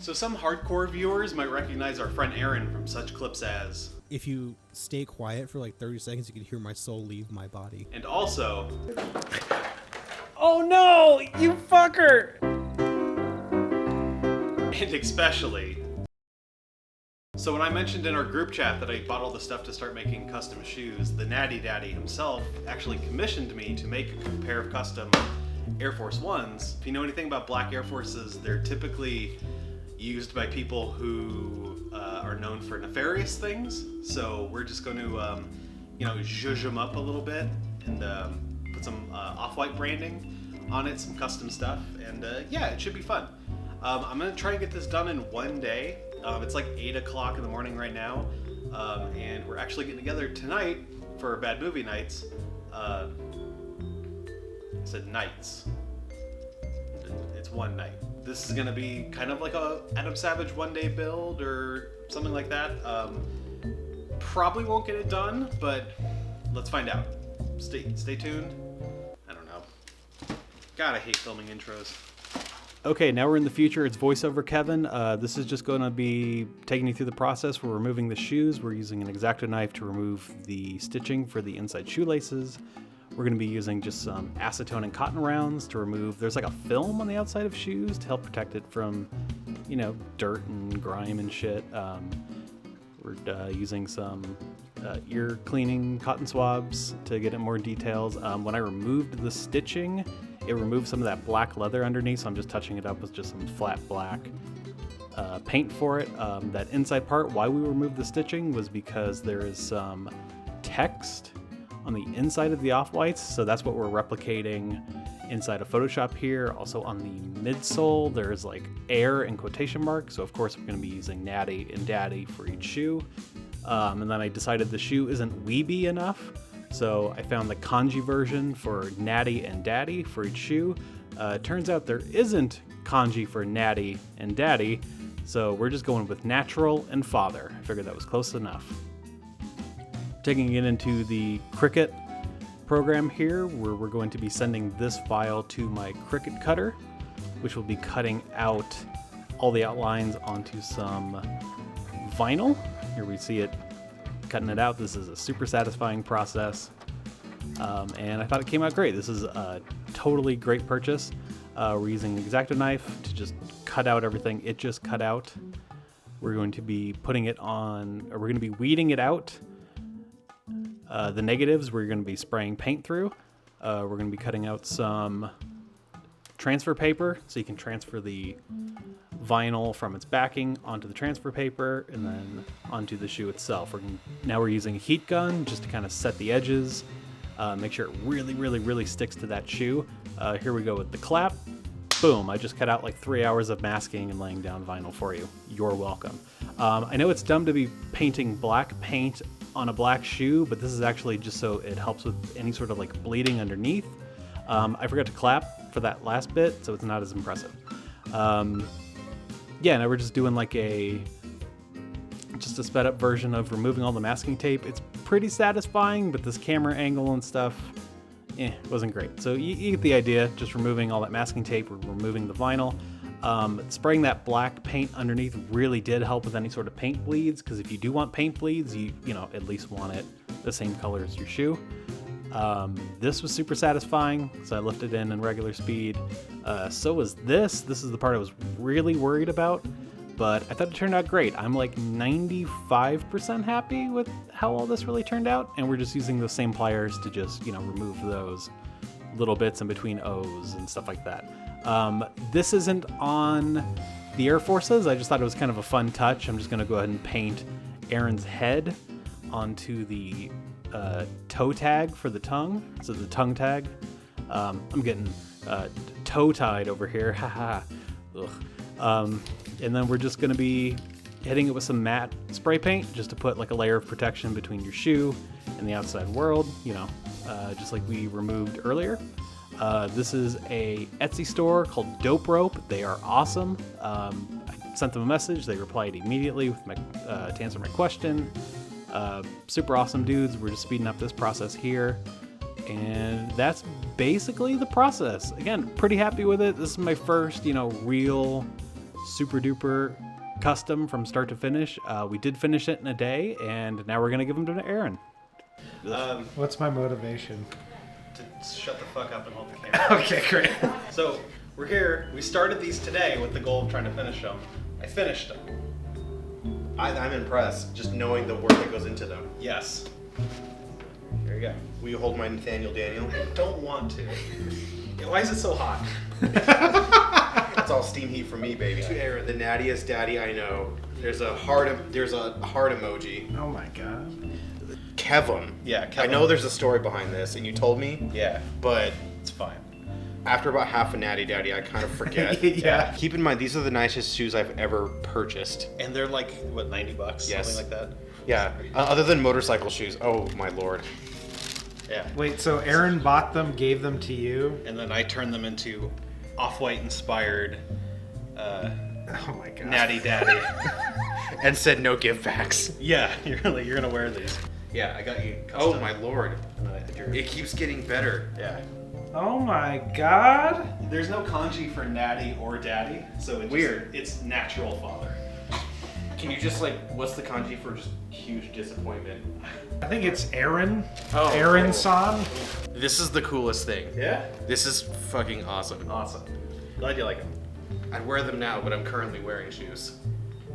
So some hardcore viewers might recognize our friend Aaron from such clips as... If you stay quiet for like 30 seconds, you can hear my soul leave my body. And also... Oh no, you fucker! And especially... So when I mentioned in our group chat that I bought all the stuff to start making custom shoes, the Natty Daddy himself actually commissioned me to make a pair of custom Air Force 1s. If you know anything about black Air Forces, they're typically used by people who are known for nefarious things. So we're just going to, zhuzh them up a little bit and put some off-white branding on it, some custom stuff, and yeah, it should be fun. I'm going to try and get this done in one day. It's like 8 o'clock in the morning right now, and we're actually getting together tonight for Bad Movie Nights. I said nights. It's one night. This is gonna be kind of like a Adam Savage one-day build or something like that. Probably won't get it done, but let's find out. Stay tuned. I don't know. God, I hate filming intros. Okay, now we're in the future. It's voiceover Kevin. This is just going to be taking you through the process. We're removing the shoes. We're using an X-Acto knife to remove the stitching for the inside shoelaces. We're going to be using just some acetone and cotton rounds to remove, there's like a film on the outside of shoes to help protect it from, dirt and grime and shit. We're using some ear cleaning cotton swabs to get it more details. When I removed the stitching, it removed some of that black leather underneath, so I'm just touching it up with just some flat black paint for it. That inside part, why we removed the stitching was because there is some text on the inside of the off-whites, so that's what we're replicating inside of Photoshop here. Also on the midsole, there's like air and quotation marks, so of course we're going to be using Natty and Daddy for each shoe. And then I decided the shoe isn't weeby enough, so I found the kanji version for Natty and Daddy for each shoe. Turns out there isn't kanji for Natty and Daddy, so we're just going with natural and father. I figured that was close enough. Taking it into the Cricut program here, where we're going to be sending this file to my Cricut cutter, which will be cutting out all the outlines onto some vinyl. Here we see it cutting it out. This is a super satisfying process, and I thought it came out great. This is a totally great purchase. We're using an X-Acto knife to just cut out everything it just cut out. We're going to be putting it on, or we're going to be weeding it out. The negatives we're going to be spraying paint through. We're going to be cutting out some transfer paper so you can transfer the vinyl from its backing onto the transfer paper and then onto the shoe itself. Now we're using a heat gun just to kind of set the edges, make sure it really sticks to that shoe. Here we go with the clap. Boom, I just cut out like 3 hours of masking and laying down vinyl for you. You're welcome. I know it's dumb to be painting black paint on a black shoe, but this is actually just so it helps with any sort of like bleeding underneath. I forgot to clap for that last bit, so it's not as impressive. Yeah, now we're just doing like just a sped up version of removing all the masking tape. It's pretty satisfying, but this camera angle and stuff, wasn't great. So you get the idea, just removing all that masking tape, we're removing the vinyl. Spraying that black paint underneath really did help with any sort of paint bleeds, because if you do want paint bleeds, you at least want it the same color as your shoe. This was super satisfying, so I left it in regular speed. So was this. This is the part I was really worried about, but I thought it turned out great. I'm like 95% happy with how all this really turned out, and we're just using those same pliers to just, remove those little bits in between O's and stuff like that. This isn't on the Air Forces. I just thought it was kind of a fun touch. I'm just going to go ahead and paint Aaron's head onto the toe tag for the tongue. So the tongue tag. I'm getting toe tied over here. Haha. And then we're just going to be hitting it with some matte spray paint just to put like a layer of protection between your shoe and the outside world, just like we removed earlier. This is a Etsy store called Dope Rope. They are awesome. I sent them a message. They replied immediately with to answer my question. Super awesome dudes. We're just speeding up this process here. And that's basically the process. Again, pretty happy with it. This is my first, real super duper custom from start to finish. We did finish it in a day, and now we're gonna give them to Aaron. What's my motivation? To shut the fuck up and hold the camera. Okay, great. So we're here. We started these today with the goal of trying to finish them. I finished them. I'm impressed, just knowing the work that goes into them. Yes. Here you go. Will you hold my Nathaniel Daniel? I don't want to. Why is it so hot? That's all steam heat for me, baby. To Aaron, the nattiest daddy I know. There's a heart emoji. Oh my god. Kevin. Yeah, I Kevin. know there's a story behind this, and you told me. Yeah, But it's fine. after about half a natty daddy, I kind of forget. Yeah. Keep in mind, these are the nicest shoes I've ever purchased. And they're like, what, $90? Yes. Something like that? Yeah. Other than motorcycle shoes. Oh my lord. Yeah. Wait, so Aaron bought them, gave them to you? And then I turned them into off-white inspired Oh my god. natty daddy. And said no give backs. Yeah, you're gonna wear these. Yeah, I got you. Oh custom. my lord. And then I did your- It keeps getting better. Yeah. Oh my god. There's no kanji for natty or daddy, so it's Weird. It's natural father. Can you just what's the kanji for just huge disappointment? I think it's Aaron. Oh, Aaron-san. This is the coolest thing. Yeah. This is fucking awesome. Awesome. Glad you like them. I'd wear them now, but I'm currently wearing shoes.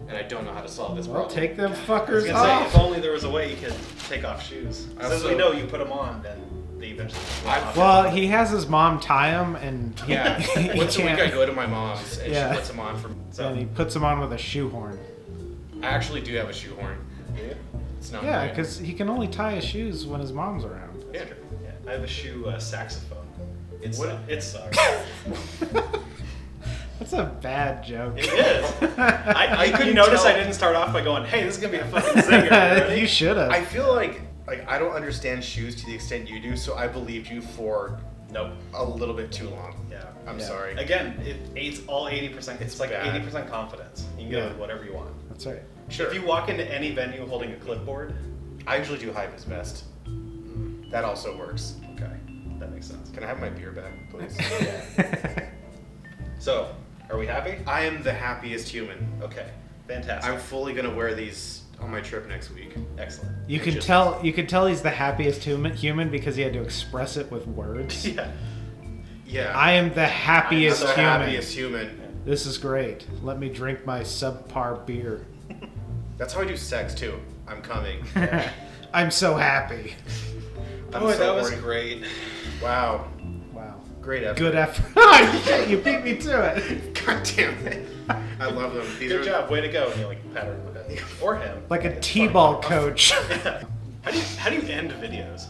And I don't know how to solve this Well, problem. take them I was fuckers gonna say, off. if only there was a way you could take off shoes. I Since we also- know you put them on, then they eventually. Well, he has his mom tie them, and he, Yeah. he Once a week I can't- go to my mom's and Yeah. she puts them on for So, and he puts them on with a shoehorn. I actually do have a shoehorn. yeah. It's not Yeah, mine. because he can only tie his shoes when his mom's around. Yeah. Yeah, I have a shoe saxophone. It's What? it sucks. That's a bad joke. It is. I couldn't you notice tell. I didn't start off by going, "Hey, this is gonna be a fucking zinger." Ready? You should have. I feel like I don't understand shoes to the extent you do, so I believed you for Nope. a little bit too long. Yeah. I'm Yeah. sorry. Again, it's all 80%. It's like bad. 80% confidence. You can go Yeah. with whatever you want. That's right. Sure. If you walk into any venue holding a clipboard, I usually do high vis vest. That also works. okay, that makes sense. Can I have my beer back, please? So, are we happy? I am the happiest human. Okay, fantastic. I'm fully gonna wear these on my trip next week. Excellent. You can Just- tell. You can tell he's the happiest human because he had to express it with words. Yeah. Yeah. I am the happiest I'm the human. happiest human. This is great. Let me drink my subpar beer. That's how I do sex too. I'm coming. I'm so happy. I'm Boy, so that was horny. great. Wow. Wow. Great effort. Good effort. You beat me to it. God damn it. I love them. These Good are job. Way to go. And you like pat her on the head. Or him. Like a t-ball coach. Yeah. How do you end videos?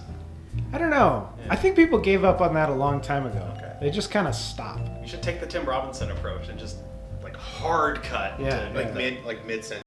I don't know. Yeah. I think people gave up on that a long time ago. Okay. They just kind of stopped. You should take the Tim Robinson approach and just like hard cut. Yeah, to like make mid sentence.